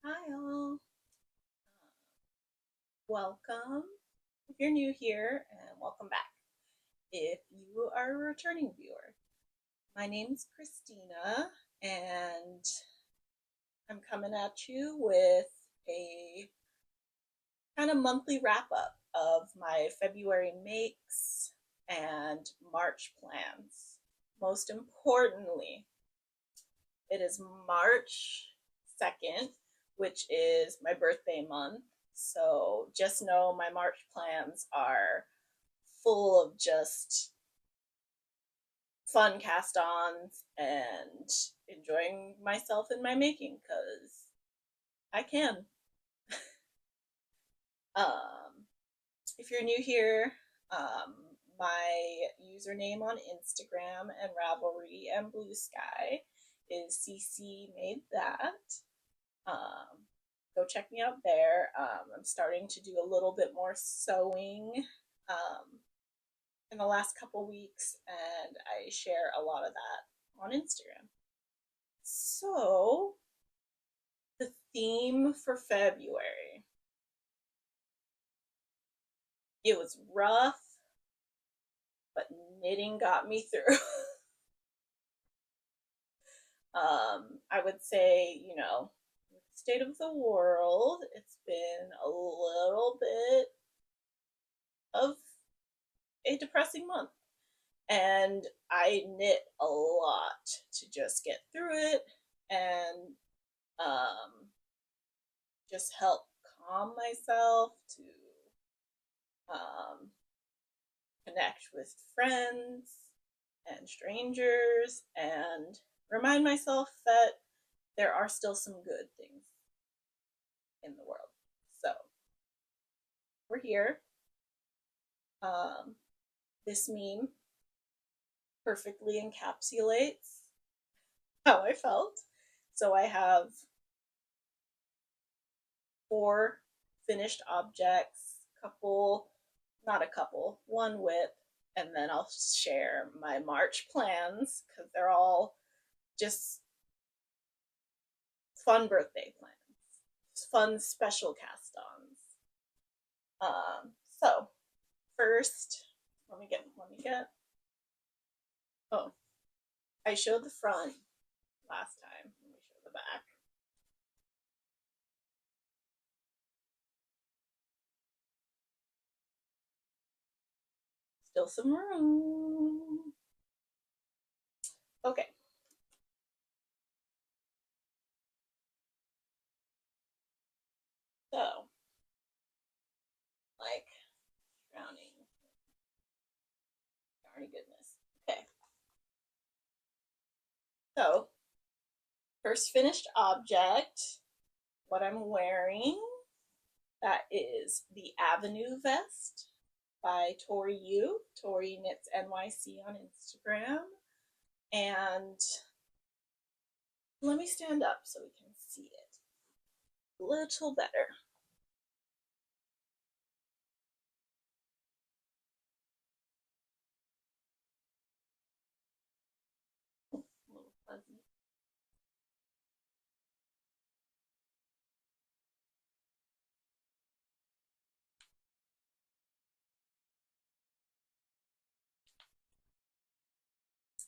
Hi all. Welcome if you're new here, and welcome back if you are a returning viewer. My name's Christina, and I'm coming at you with a kind of monthly wrap up of my February makes and March plans. Most importantly, it is March 2nd, which is my birthday month. So just know my March plans are full of just fun cast ons and enjoying myself in my making because I can. Um, if you're new here, um, my username on Instagram and Ravelry and Blue Sky is ccmadethat. Go check me out there. I'm starting to do a little bit more sewing in the last couple weeks, and I share a lot of that on Instagram. So, the theme for February, it was rough, but knitting got me through. I would say, with the state of the world, it's been a little bit of a depressing month. And I knit a lot to just get through it and just help calm myself, to um, connect with friends and strangers, and remind myself that there are still some good things in the world. So we're here. Um, this meme perfectly encapsulates how I felt. So I have 4 finished objects, not a couple, one whip, and then I'll share my March plans because they're all just fun birthday plans, fun special cast-ons. So first, let me get. Oh, I showed the front last time. Let me show the back. Still some room. Okay. So, like, drowning. Darn goodness. Okay. So, first finished object, what I'm wearing, that is the Avenue vest by Tori U. Tori Knits NYC on Instagram. And let me stand up so we can see it a little better. A little fuzzy.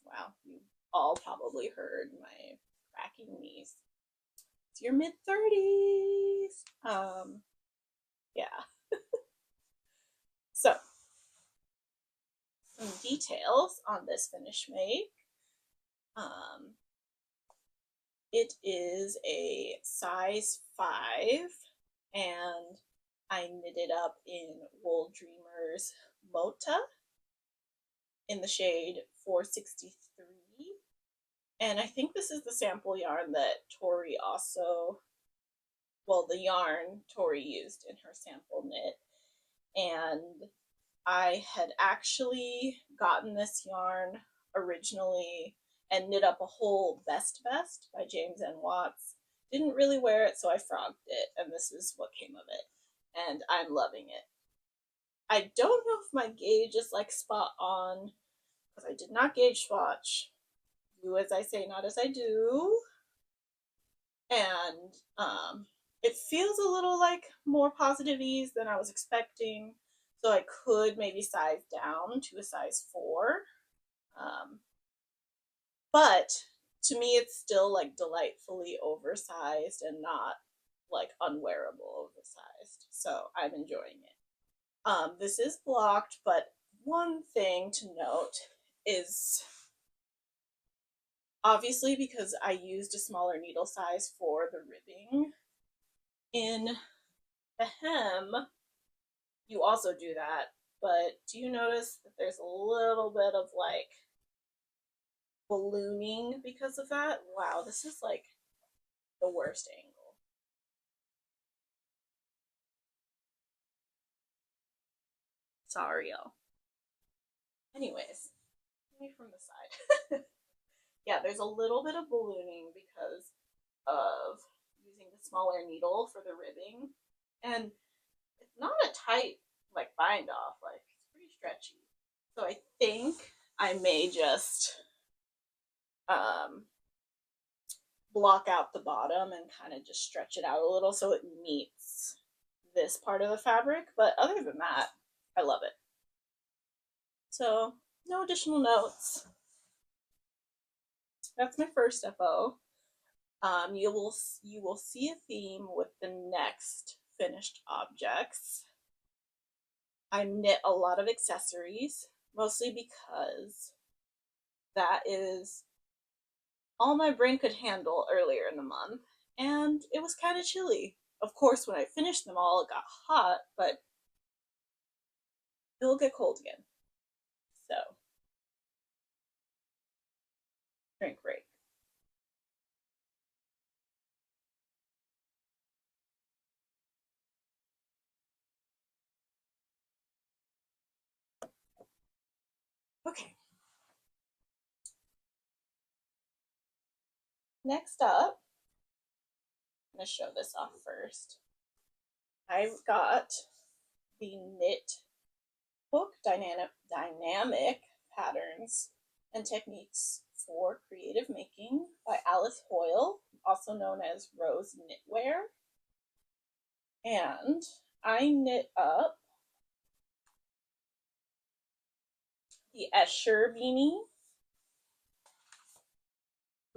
Wow, you all probably heard my cracking knees. It's your mid-30s. Yeah. So, some details on this finish make. Um, it is a size 5, and I knitted up in Wool Dreamers Mota in the shade 463. And I think this is the sample yarn that Tori also, well, the yarn Tori used in her sample knit. And I had actually gotten this yarn originally and knit up a whole vest by James N. Watts. Didn't really wear it, so I frogged it, and this is what came of it. And I'm loving it. I don't know if my gauge is like spot on, because I did not gauge swatch. Do as I say, not as I do. And it feels a little like more positive ease than I was expecting. So I could maybe size down to a size 4. Um, but to me, it's still like delightfully oversized and not like unwearable oversized. So I'm enjoying it. This is blocked, but one thing to note is obviously because I used a smaller needle size for the ribbing in the hem, you also do that. But do you notice that there's a little bit of like ballooning because of that? Wow, this is like the worst angle. Sorry, y'all. Anyways, maybe from the side. Yeah, there's a little bit of ballooning because of using the smaller needle for the ribbing. And it's not a tight like bind off, like it's pretty stretchy. So I think I may just um, block out the bottom and kind of just stretch it out a little so it meets this part of the fabric. But other than that, I love it. So no additional notes. That's my first FO. You will see a theme with the next finished objects. I knit a lot of accessories, mostly because that is all my brain could handle earlier in the month, and it was kind of chilly. Of course, when I finished them all, it got hot, but it'll get cold again. So, drink break. Okay, next up, I'm going to show this off first. I've got the Knit Book Dynamic Patterns and Techniques for Creative Making by Alice Hoyle, also known as Rose Knitwear. And I knit up the Escher beanie.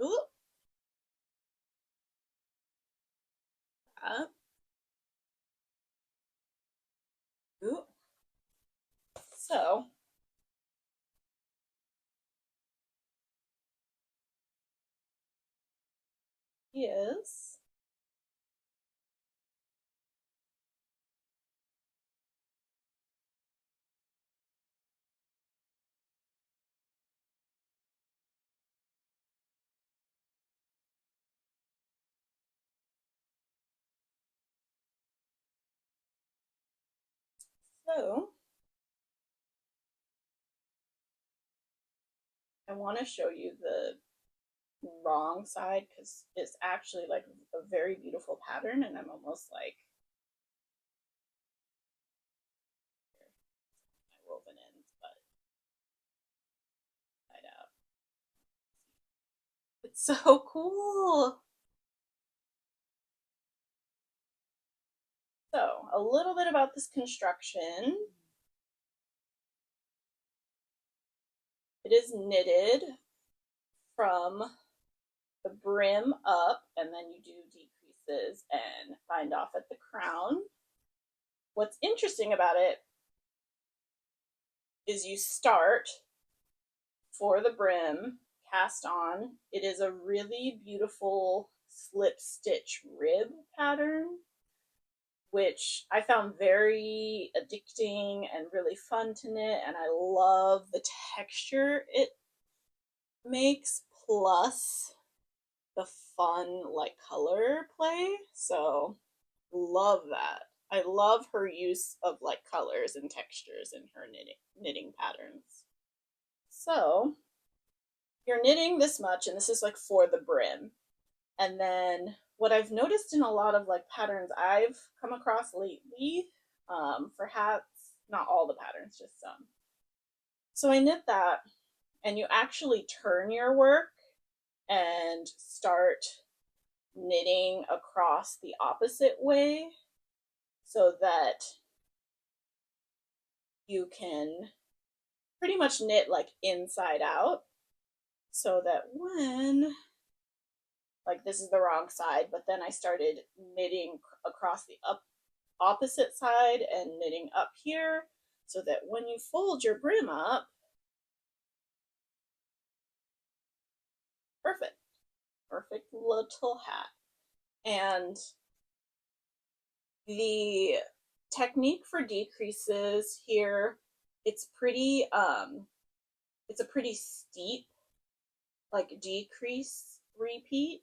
Ooh, up. Ooh. So is so I want to show you the wrong side because it's actually like a very beautiful pattern, and I'm almost like my woven ends, but side out. It's so cool. So a little bit about this construction. It is knitted from the brim up, and then you do decreases and bind off at the crown. What's interesting about it is you start for the brim cast on. It is a really beautiful slip stitch rib pattern, which I found very addicting and really fun to knit, and I love the texture it makes, plus the fun like color play. So love that. I love her use of like colors and textures in her knitting patterns. So you're knitting this much, and this is like for the brim. And then what I've noticed in a lot of like patterns I've come across lately, for hats, not all the patterns, just some. So I knit that, and you actually turn your work and start knitting across the opposite way so that you can pretty much knit like inside out, so that when, like, this is the wrong side, but then I started knitting across the opposite side and knitting up here, so that when you fold your brim up, perfect, perfect little hat. And the technique for decreases here, it's a pretty steep like decrease repeat,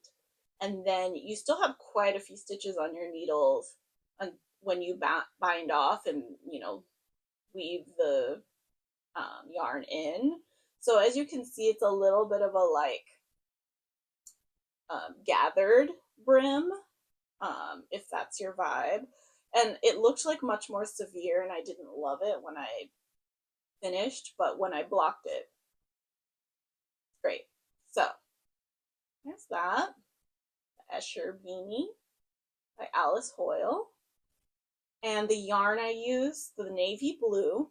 and then you still have quite a few stitches on your needles when you bind off and weave the yarn in. So as you can see, it's a little bit of a like gathered brim, if that's your vibe. And it looked like much more severe, and I didn't love it when I finished, but when I blocked it, great. So there's that. The Escher Beanie by Alice Hoyle. And the yarn I use, the navy blue,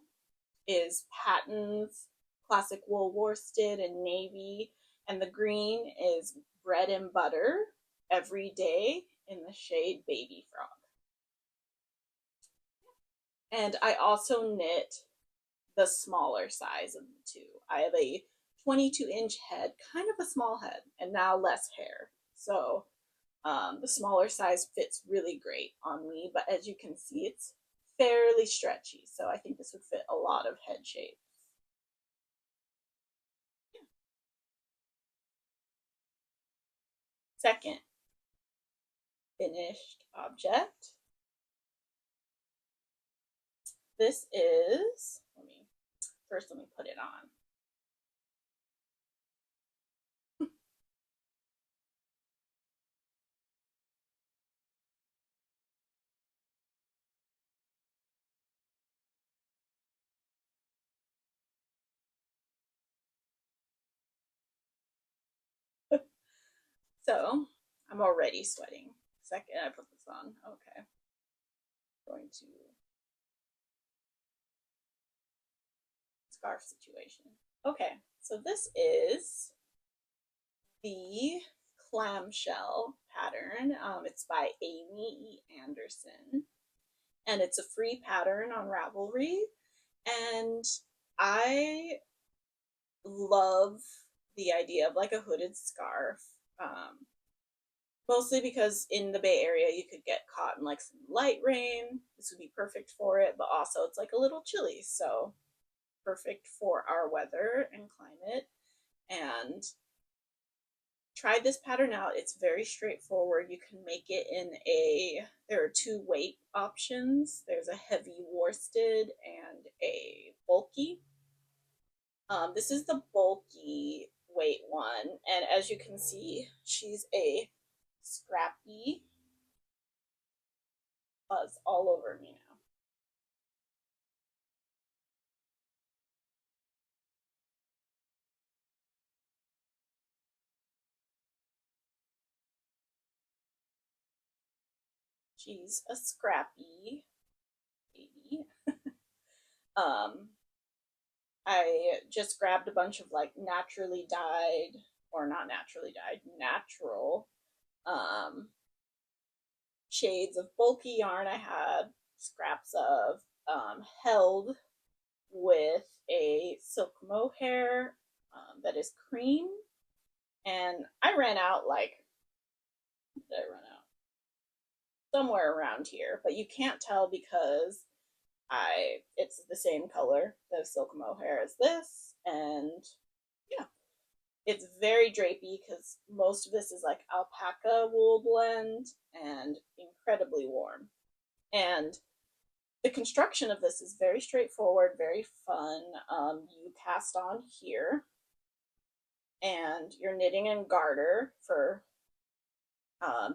is Patton's Classic Wool Worsted and Navy, and the green is Bread and Butter Everyday in the shade Baby Frog. And I also knit the smaller size of the two. I have a 22-inch head, kind of a small head, and now less hair. So the smaller size fits really great on me, but as you can see, it's fairly stretchy. So I think this would fit a lot of head shapes. Yeah. Second finished object. This is, let me put it on. So I'm already sweating. Second I put this on. Okay. I'm going to scarf situation. Okay, so this is the clamshell pattern. It's by Amy E. Anderson, and it's a free pattern on Ravelry. And I love the idea of like a hooded scarf, mostly because in the Bay Area you could get caught in like some light rain. This would be perfect for it, but also it's like a little chilly, so perfect for our weather and climate. And try this pattern out. It's very straightforward. You can make it there are two weight options. There's a heavy worsted and a bulky. This is the bulky weight one, and as you can see, she's a scrappy buzz all over me now. She's a scrappy baby. I just grabbed a bunch of like naturally dyed, or not naturally dyed, natural shades of bulky yarn I had scraps of, held with a silk mohair that is cream. And I ran out, like, did I run out? Somewhere around here, but you can't tell because it's the same color, the silk mohair, as this. And yeah, it's very drapey because most of this is like alpaca wool blend and incredibly warm. And the construction of this is very straightforward, very fun. You cast on here, and you're knitting in garter for,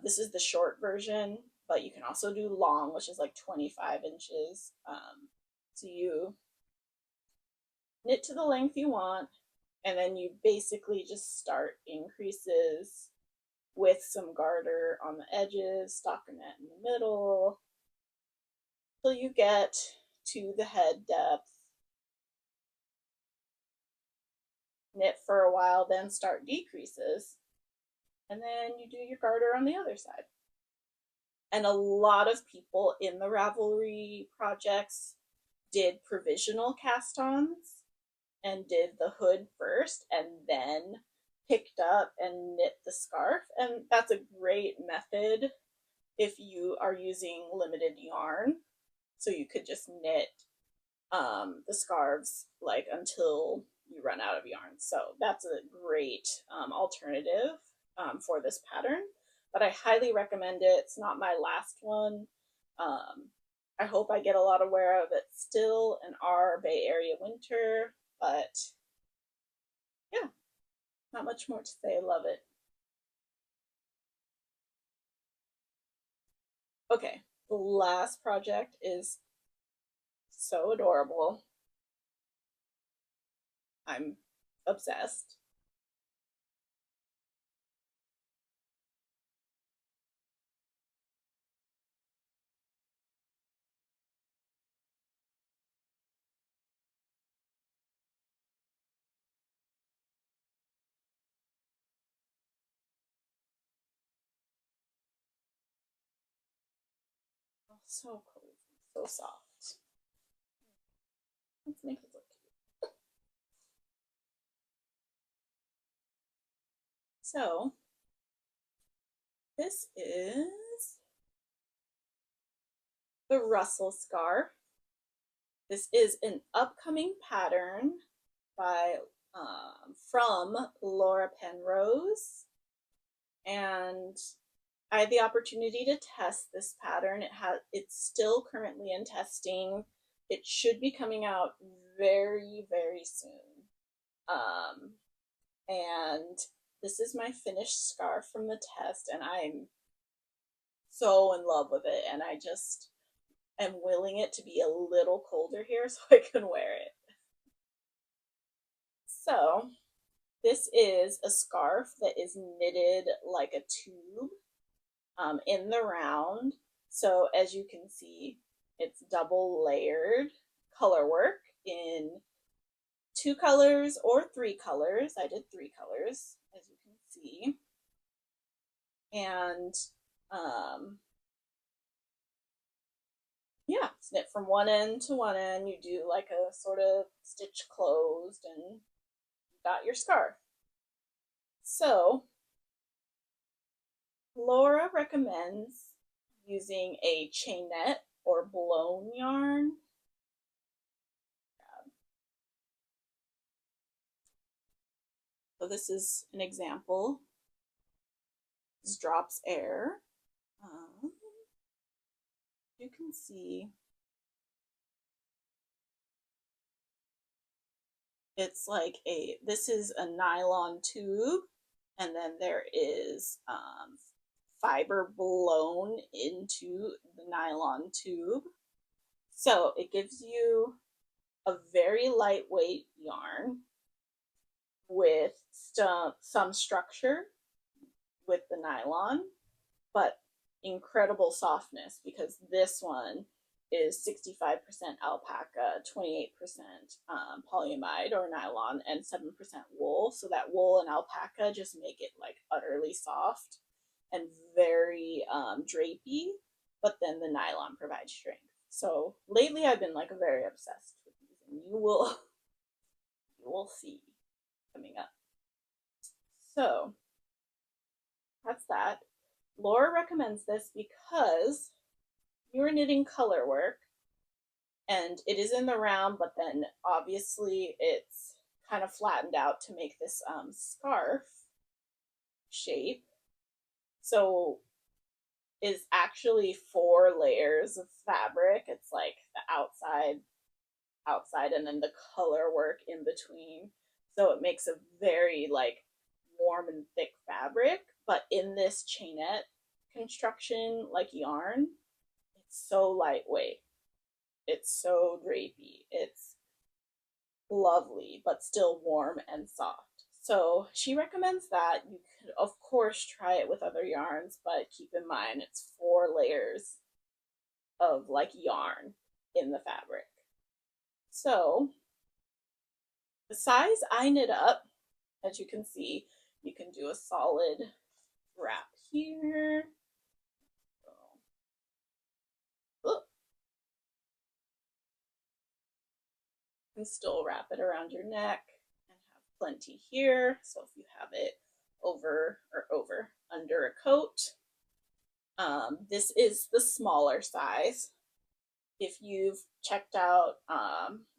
this is the short version, but you can also do long, which is like 25 inches. So you knit to the length you want, and then you basically just start increases with some garter on the edges, stockinette in the middle, till you get to the head depth. Knit for a while, then start decreases, and then you do your garter on the other side. And a lot of people in the Ravelry projects did provisional cast-ons and did the hood first and then picked up and knit the scarf. And that's a great method if you are using limited yarn. So you could just knit the scarves like until you run out of yarn. So that's a great alternative for this pattern. But I highly recommend it. It's not my last one. I hope I get a lot of wear of it still in our Bay Area winter, but yeah, not much more to say. I love it. Okay, the last project is so adorable. I'm obsessed. So cozy, so soft. Let's make it look cute. So this is the Russell scarf. This is an upcoming pattern by from Laura Penrose, and I had the opportunity to test this pattern. It's still currently in testing. It should be coming out very, very soon. And this is my finished scarf from the test, and I'm so in love with it. And I just am willing it to be a little colder here so I can wear it. So this is a scarf that is knitted like a tube in the round. So as you can see, it's double layered color work in 2 colors or 3 colors. I did 3 colors, as you can see. And yeah, it's knit from one end to one end. You do like a sort of stitch closed and you got your scarf. So Laura recommends using a chainette or blown yarn. So this is an example. This drops air. You can see it's like this is a nylon tube, and then there is fiber blown into the nylon tube. So it gives you a very lightweight yarn with some structure with the nylon, but incredible softness because this one is 65% alpaca, 28% polyamide or nylon, and 7% wool. So that wool and alpaca just make it like utterly soft and very drapey, but then the nylon provides strength. So lately I've been like very obsessed with these, and you will see coming up. So that's that. Laura recommends this because you're knitting color work and it is in the round, but then obviously it's kind of flattened out to make this scarf shape. So is actually 4 layers of fabric. It's like the outside and then the color work in between. So it makes a very like warm and thick fabric, but in this chainette construction like yarn, it's so lightweight. It's so drapey. It's lovely, but still warm and soft. So she recommends that. You could, of course, try it with other yarns, but keep in mind it's 4 layers of like yarn in the fabric. So the size I knit up, as you can see, you can do a solid wrap here. Oh, you can still wrap it around your neck and have plenty here. So if you have it over under a coat, this is the smaller size. If you've checked out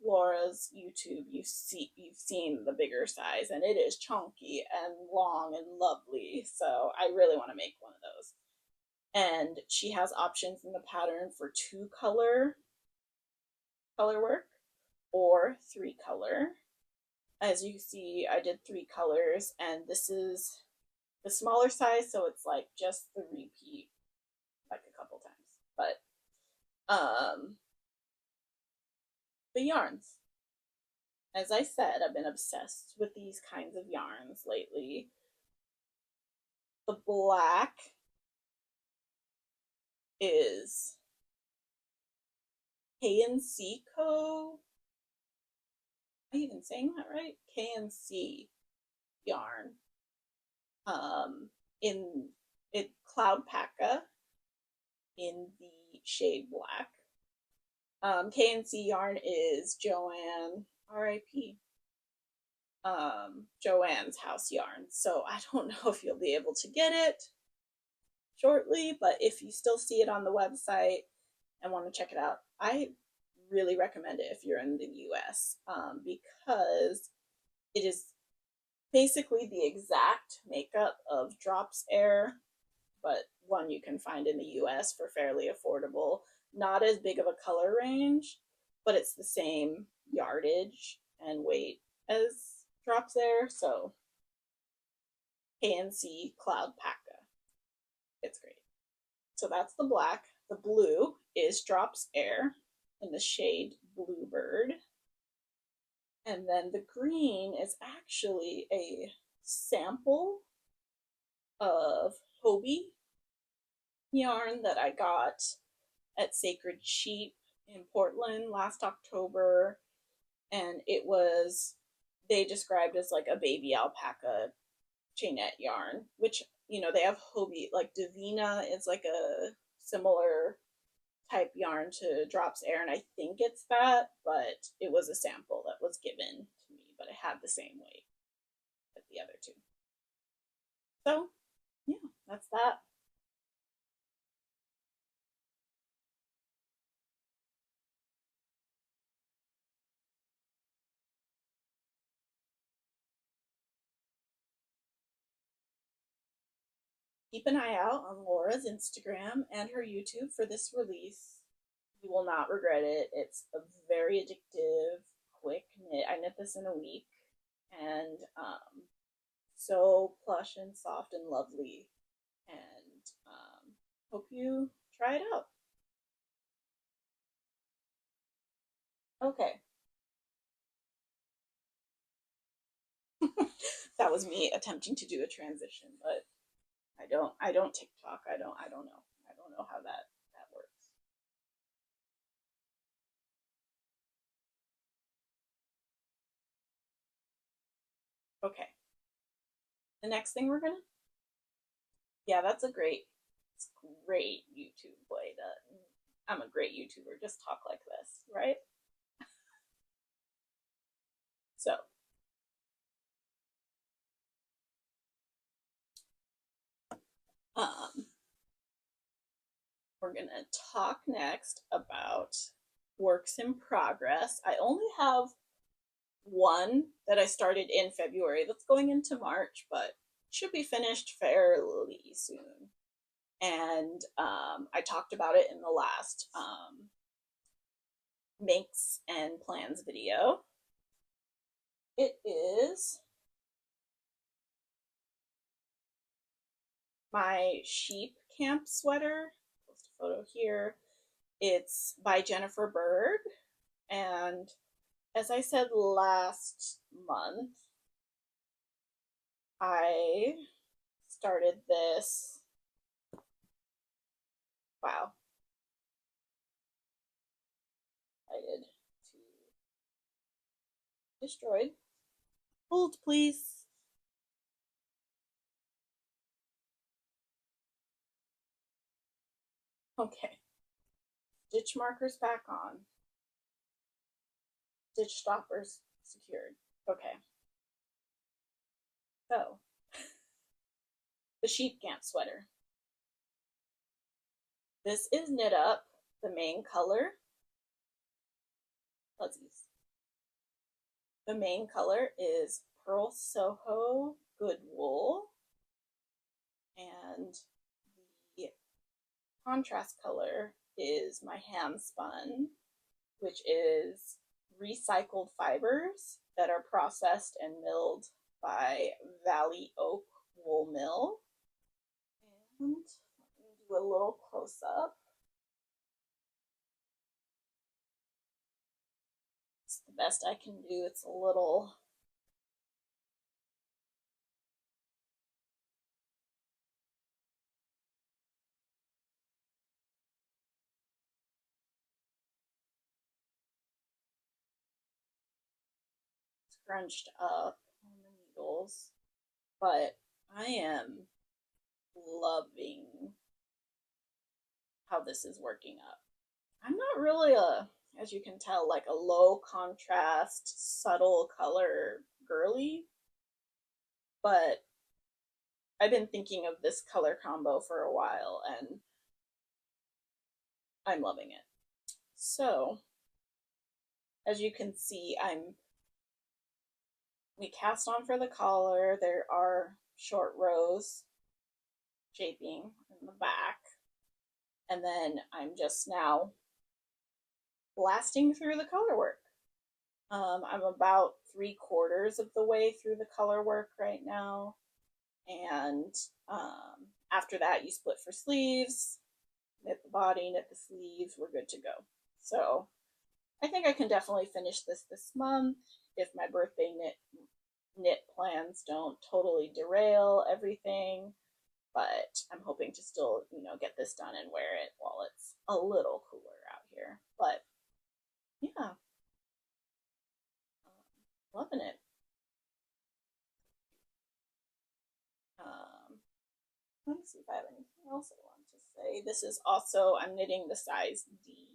Laura's YouTube, you've seen the bigger size, and it is chunky and long and lovely. So I really want to make one of those. And she has options in the pattern for 2 color work or 3 color. As you see, I did 3 colors, and this is the smaller size, so it's like just the repeat like a couple times. But the yarns. As I said, I've been obsessed with these kinds of yarns lately. The black is K&C Co. Am I even saying that right? K&C yarn. In it Cloud Paka in the shade black. K&C yarn is Joanne, R.I.P. Joanne's house yarn. So I don't know if you'll be able to get it shortly, but if you still see it on the website and want to check it out, I really recommend it if you're in the US, because it is basically the exact makeup of Drops Air, but one you can find in the US for fairly affordable. Not as big of a color range, but it's the same yardage and weight as Drops Air. So K&C Cloud Paka. It's great. So that's the black. The blue is Drops Air in the shade Bluebird. And then the green is actually a sample of Hobie yarn that I got at Sacred Sheep in Portland last October. And it was, they described as like a baby alpaca chainette yarn, which, you know, they have Hobie, like Davina is like a similar type yarn to Drops Air, and I think it's that, but it was a sample that was given to me, but it had the same weight as the other two. So, yeah, that's that. Keep an eye out on Laura's Instagram and her YouTube for this release. You will not regret it. It's a very addictive, quick knit. I knit this in a week, and so plush and soft and lovely. And hope you try it out. Okay, that was me attempting to do a transition, but I don't TikTok. I don't know. I don't know how that works. Okay. The next thing we're gonna, yeah, that's a great YouTube way to, I'm a great YouTuber, just talk like this, right? So, um, we're gonna talk next about works in progress. I only have one that I started in February that's going into March, but should be finished fairly soon. And I talked about it in the last makes and plans video. It is my sheep camp sweater. Post a photo here. It's by Jennifer Berg, and as I said last month, I started this, wow, I did to destroyed. Hold, please. Okay. Stitch markers back on. Stitch stoppers secured. Okay. So, the sheep camp sweater. This is knit up. The main color, fuzzies. The main color is Pearl Soho Good Wool, and the contrast color is my hand spun, which is recycled fibers that are processed and milled by Valley Oak Wool Mill. And let me do a little close up. It's the best I can do. It's a little scrunched up on the needles, but I am loving how this is working up. I'm not really as you can tell, like a low contrast, subtle color girly, but I've been thinking of this color combo for a while and I'm loving it. So, as you can see, we cast on for the collar. There are short rows shaping in the back, and then I'm just now blasting through the color work. I'm about 3/4 of the way through the color work right now, and after that you split for sleeves, knit the body, knit the sleeves, we're good to go. So I think I can definitely finish this month if my birthday knit plans don't totally derail everything, but I'm hoping to still, get this done and wear it while it's a little cooler out here. But yeah, loving it. Um, let me see if I have anything else I want to say. This is also, I'm knitting the size D.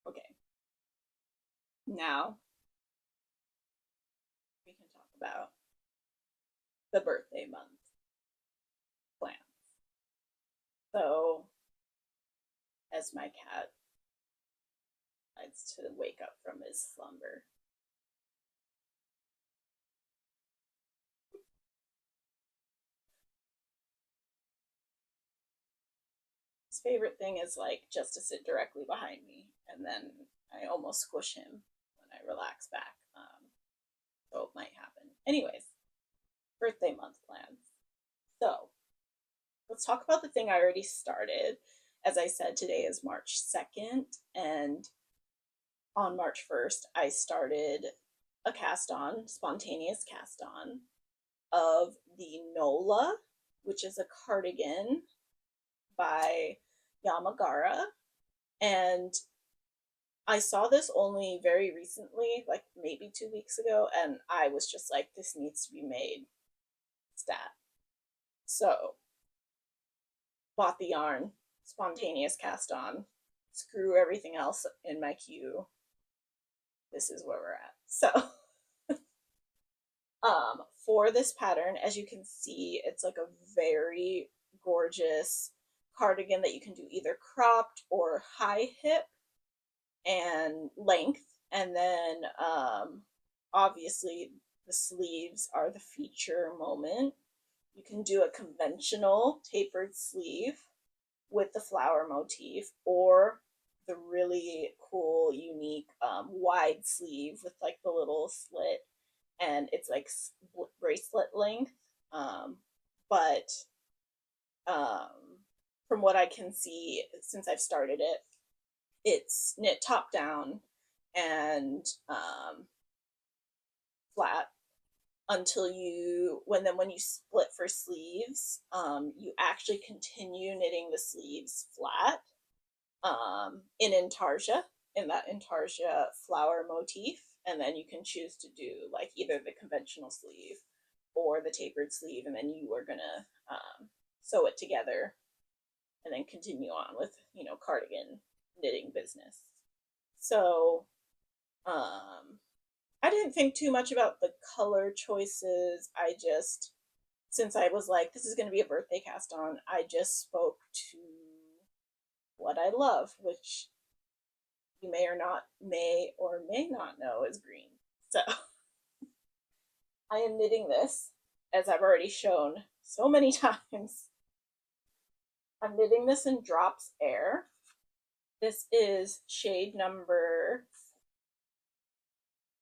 Okay, now we can talk about the birthday month plan. So, as my cat decides to wake up from his slumber, his favorite thing is like just to sit directly behind me, and then I almost squish him when I relax back. So it might happen. Anyways, birthday month plans. So let's talk about the thing I already started. As I said, today is March 2nd, and on March 1st, I started a cast on, spontaneous cast on, of the Nola, which is a cardigan by Yamagara. And I saw this only very recently, like maybe 2 weeks ago, and I was just like, this needs to be made stat. So, bought the yarn, spontaneous cast on, screw everything else in my queue. This is where we're at. So, for this pattern, as you can see, it's like a very gorgeous cardigan that you can do either cropped or high hip and length. And then obviously the sleeves are the feature moment. You can do a conventional tapered sleeve with the flower motif, or the really cool, unique wide sleeve with like the little slit, and it's like bracelet length. But um, from what I can see since I've started it, it's knit top down and flat until when you split for sleeves, you actually continue knitting the sleeves flat in intarsia, in that intarsia flower motif, and then you can choose to do like either the conventional sleeve or the tapered sleeve, and then you are gonna sew it together and then continue on with cardigan knitting business. So I didn't think too much about the color choices. I just, since I was like, this is going to be a birthday cast on, I just spoke to what I love, which you may or may not know is green. So I am knitting this, as I've already shown so many times. I'm knitting this in Drops Air. This is shade number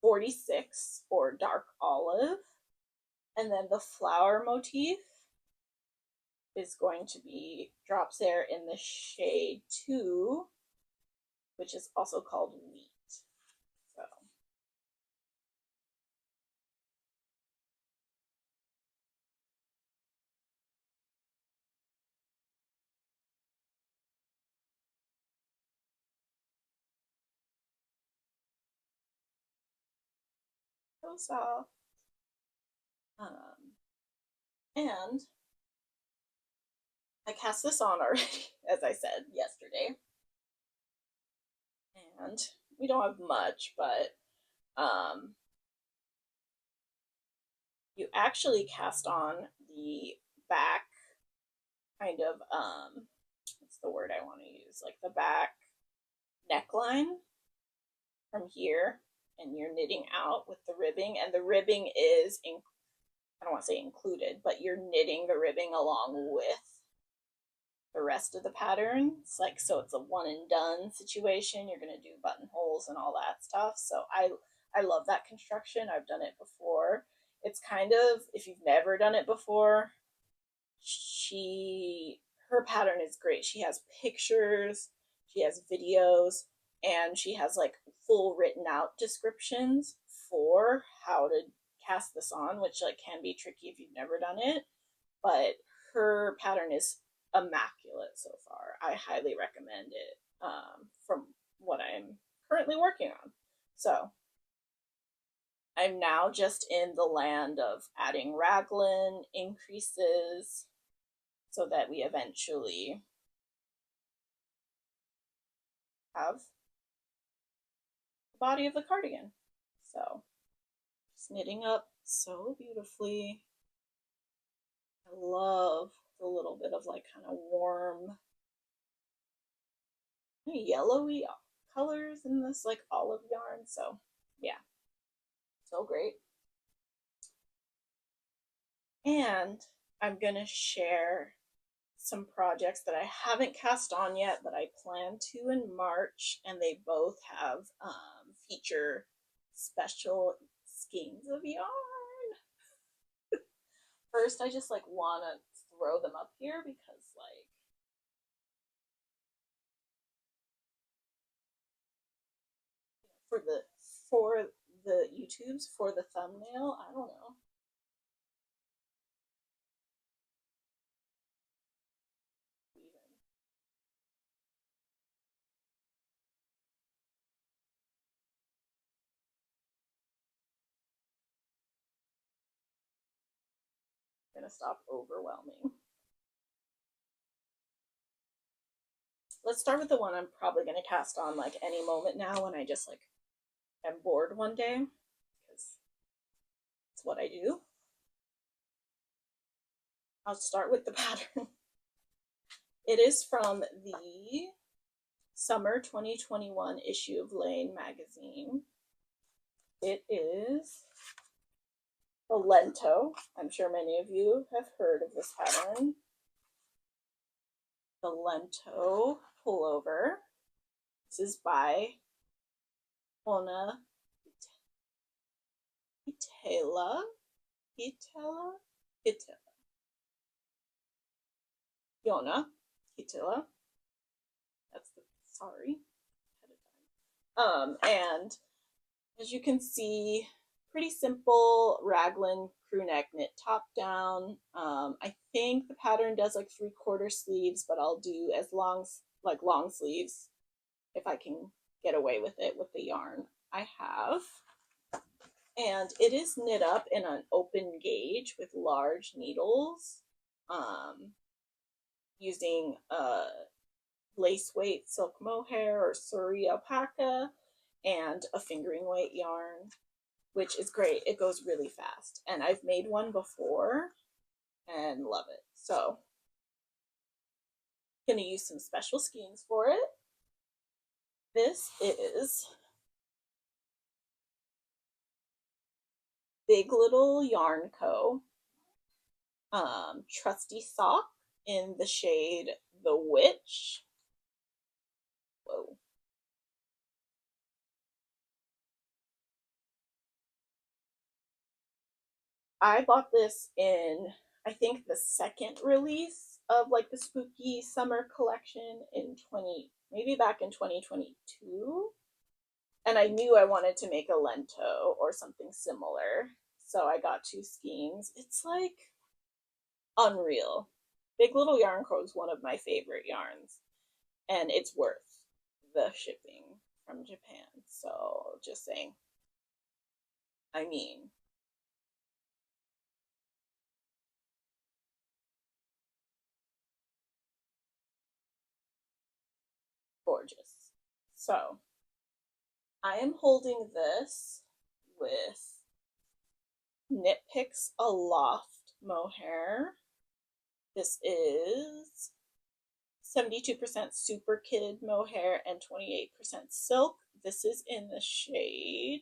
46, or dark olive. And then the flower motif is going to be Drops Air in the shade 2, which is also called Wheat. So so soft. And I cast this on already, as I said yesterday. And we don't have much, but you actually cast on the back kind of, what's the word I want to use? Like the back neckline from here, and you're knitting out with the ribbing, and the ribbing is, I don't want to say included, but you're knitting the ribbing along with the rest of the patterns, like, so it's a one and done situation. You're going to do buttonholes and all that stuff. So I love that construction. I've done it before. It's kind of, if you've never done it before, her pattern is great. She has pictures, she has videos, and she has like full written out descriptions for how to cast this on, which like can be tricky if you've never done it, but her pattern is immaculate so far. I highly recommend it, from what I'm currently working on. So I'm now just in the land of adding raglan increases so that we eventually have the body of the cardigan. So just knitting up so beautifully. I love the little bit of like kind of warm yellowy colors in this like olive yarn. So yeah, so great. And I'm gonna share some projects that I haven't cast on yet, but I plan to in March, and they both have feature special skeins of yarn. First, I just like want to throw them up here because like for the YouTubes, for the thumbnail, I don't know. I'm gonna stop overwhelming. Let's start with the one I'm probably gonna cast on like any moment now when I just like am bored one day, because it's what I do. I'll start with the pattern. It is from the summer 2021 issue of Lane magazine. It is the Lento. I'm sure many of you have heard of this pattern. The Lento pullover. This is by Ona Itela. Yona. Hitila. That's the sorry ahead of time. And as you can see, pretty simple raglan crew neck knit top down. I think the pattern does like 3/4 sleeves, but I'll do as long sleeves if I can get away with it with the yarn I have. And it is knit up in an open gauge with large needles, using lace weight silk mohair or Surrey alpaca and a fingering weight yarn, which is great. It goes really fast. And I've made one before and love it. So I'm going to use some special skeins for it. This is Big Little Yarn Co. Trusty Sock in the shade The Witch. Whoa. I bought this in, I think, the second release of like the spooky summer collection in maybe back in 2022. And I knew I wanted to make a lento or something similar. So I got 2 skeins. It's like unreal. Big Little Yarn Co. is one of my favorite yarns, and it's worth the shipping from Japan. So just saying. I mean, gorgeous. So I am holding this with Knit Picks Aloft mohair. This is 72% Super Kid mohair and 28% silk. This is in the shade.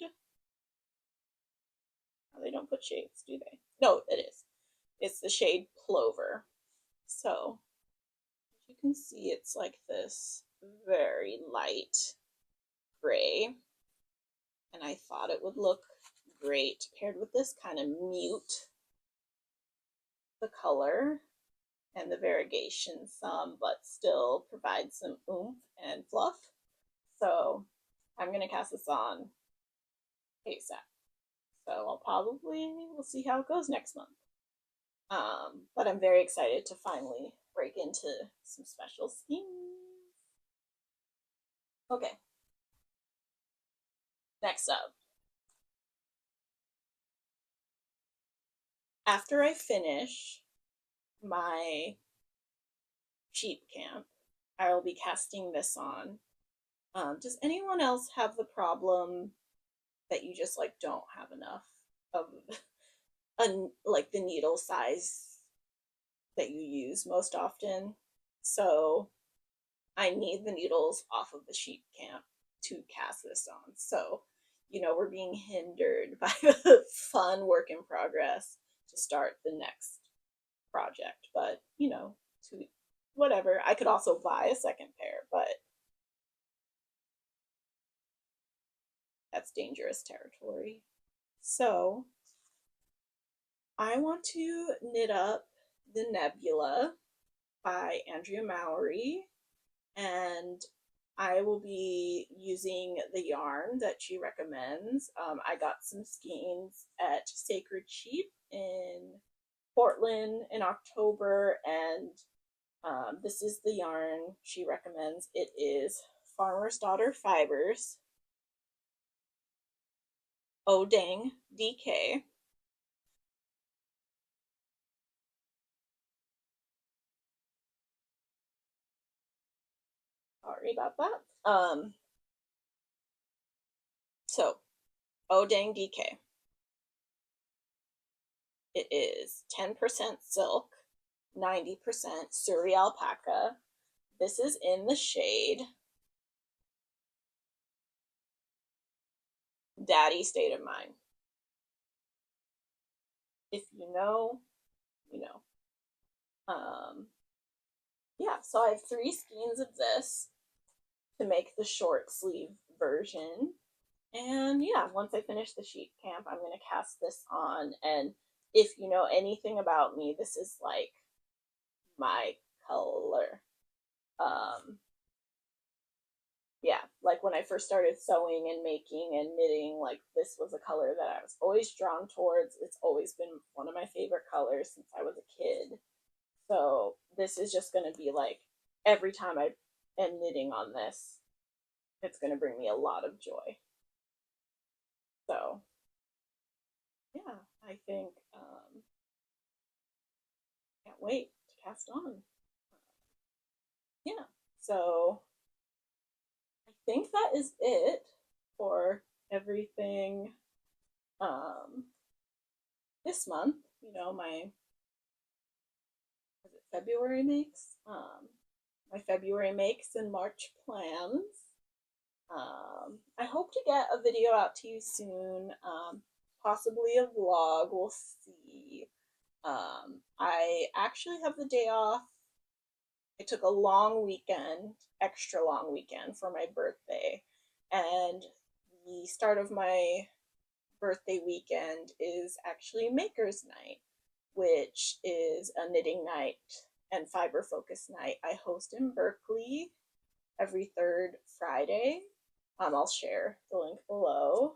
Oh, they don't put shades, do they? No, it is. It's the shade Plover. So, as you can see, it's like this very light gray. And I thought it would look great paired with this kind of mute the color and the variegation some, but still provide some oomph and fluff. So I'm going to cast this on ASAP. So we'll see how it goes next month. But I'm very excited to finally break into some special schemes. Okay. Next up. After I finish my sheep camp, I will be casting this on. Does anyone else have the problem that you just like don't have enough of like the needle size that you use most often? So I need the needles off of the sheep camp to cast this on. So, we're being hindered by the fun work in progress to start the next project. But, to whatever. I could also buy a second pair, but that's dangerous territory. So I want to knit up the Nebula by Andrea Mowry, and I will be using the yarn that she recommends. I got some skeins at Sacred Sheep in Portland in October, and this is the yarn she recommends. It is Farmer's Daughter Fibers, Oh Dang DK. Sorry about that. So, Oh Dang DK. It is 10% silk, 90% Surrey alpaca. This is in the shade Daddy State of Mind. If you know, you know. Yeah, so I have 3 skeins of this to make the short sleeve version. And yeah, once I finish the sheep camp, I'm going to cast this on. And if you know anything about me, this is like my color. Yeah, like when I first started sewing and making and knitting, like this was a color that I was always drawn towards. It's always been one of my favorite colors since I was a kid. So this is just going to be like every time I am knitting on this, it's going to bring me a lot of joy. So yeah, I think can't wait to cast on. Yeah, so I think that is it for everything this month. You know, my February makes, my February makes and March plans. I hope to get a video out to you soon, possibly a vlog. We'll see. I actually have the day off. I took a long weekend, extra long weekend for my birthday, and the start of my birthday weekend is actually Maker's Night, which is a knitting night and fiber focus night I host in Berkeley every third Friday. I'll share the link below.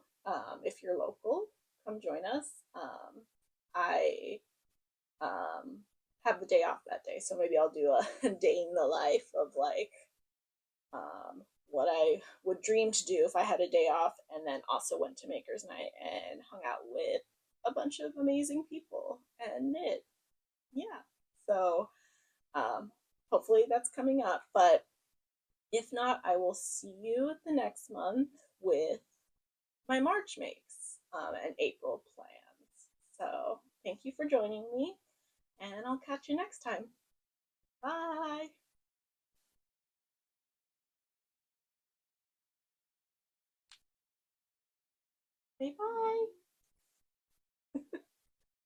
If you're local, come join us. I have the day off that day, so maybe I'll do a day in the life of like what I would dream to do if I had a day off, and then also went to Maker's Night and hung out with a bunch of amazing people and knit. Yeah, so um, hopefully that's coming up. But if not, I will see you the next month with my March makes and April plans. So thank you for joining me, and I'll catch you next time. Bye. Say bye.